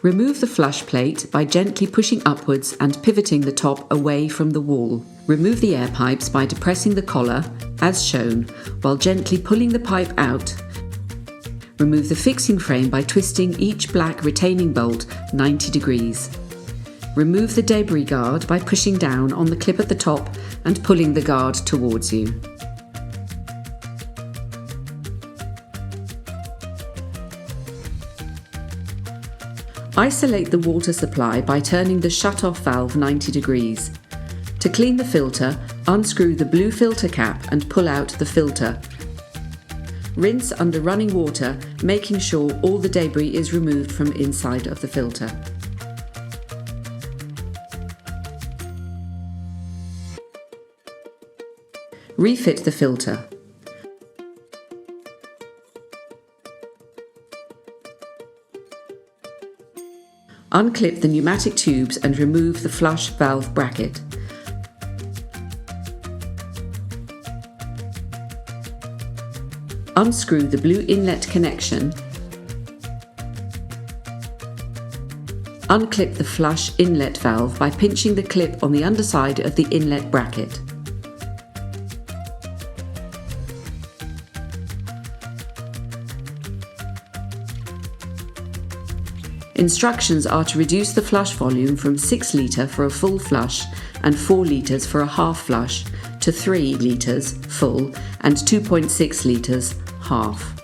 Remove the flush plate by gently pushing upwards and pivoting the top away from the wall. Remove the air pipes by depressing the collar, as shown, while gently pulling the pipe out. Remove the fixing frame by twisting each black retaining bolt 90 degrees. Remove the debris guard by pushing down on the clip at the top and pulling the guard towards you. Isolate the water supply by turning the shut-off valve 90 degrees. To clean the filter, unscrew the blue filter cap and pull out the filter. Rinse under running water, making sure all the debris is removed from inside of the filter. Refit the filter. Unclip the pneumatic tubes and remove the flush valve bracket. Unscrew the blue inlet connection. Unclip the flush inlet valve by pinching the clip on the underside of the inlet bracket. Instructions are to reduce the flush volume from 6 litre for a full flush and 4 litres for a half flush to 3 litres full and 2.6 litres half.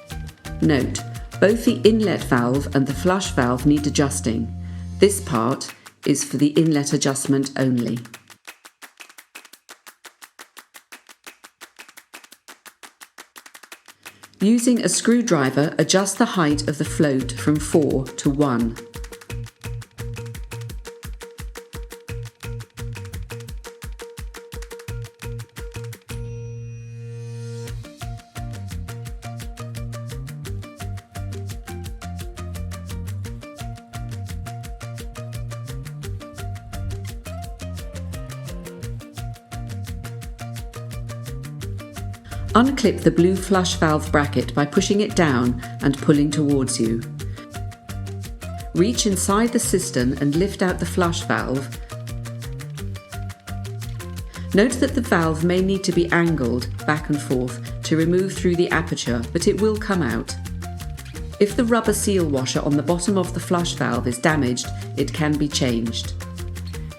Note, both the inlet valve and the flush valve need adjusting. This part is for the inlet adjustment only. Using a screwdriver, adjust the height of the float from 4 to 1. Unclip the blue flush valve bracket by pushing it down and pulling towards you. Reach inside the cistern and lift out the flush valve. Note that the valve may need to be angled back and forth to remove through the aperture, but it will come out. If the rubber seal washer on the bottom of the flush valve is damaged, it can be changed.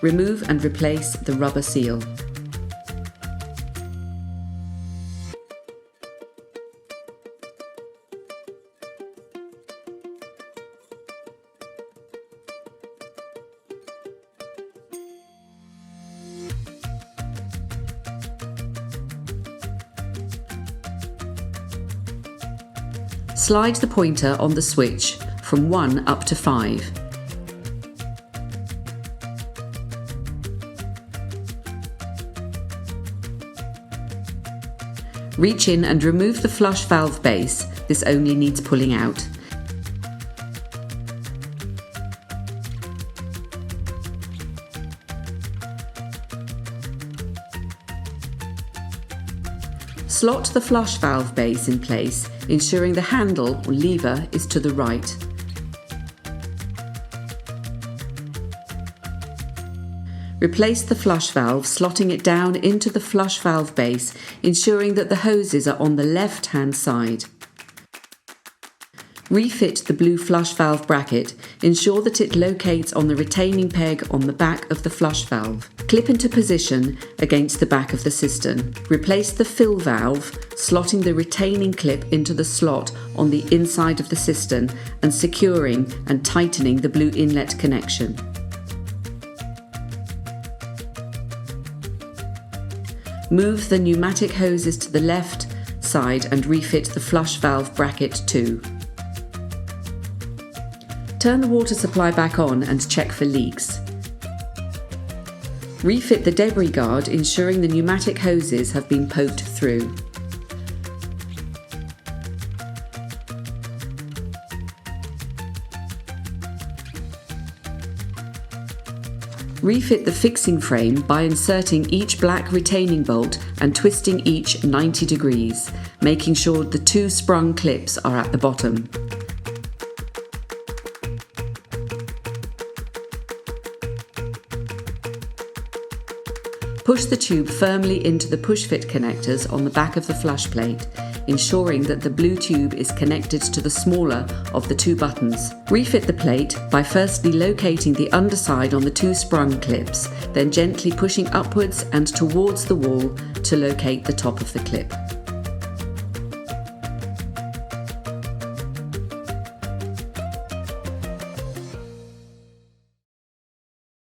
Remove and replace the rubber seal. Slide the pointer on the switch from 1 up to 5. Reach in and remove the flush valve base. This only needs pulling out. Slot the flush valve base in place, ensuring the handle or lever is to the right. Replace the flush valve, slotting it down into the flush valve base, ensuring that the hoses are on the left-hand side. Refit the blue flush valve bracket. Ensure that it locates on the retaining peg on the back of the flush valve. Clip into position against the back of the cistern. Replace the fill valve, slotting the retaining clip into the slot on the inside of the cistern and securing and tightening the blue inlet connection. Move the pneumatic hoses to the left side and refit the flush valve bracket too. Turn the water supply back on and check for leaks. Refit the debris guard, ensuring the pneumatic hoses have been poked through. Refit the fixing frame by inserting each black retaining bolt and twisting each 90 degrees, making sure the 2 sprung clips are at the bottom. Push the tube firmly into the push-fit connectors on the back of the flush plate, ensuring that the blue tube is connected to the smaller of the two buttons. Refit the plate by firstly locating the underside on the two sprung clips, then gently pushing upwards and towards the wall to locate the top of the clip.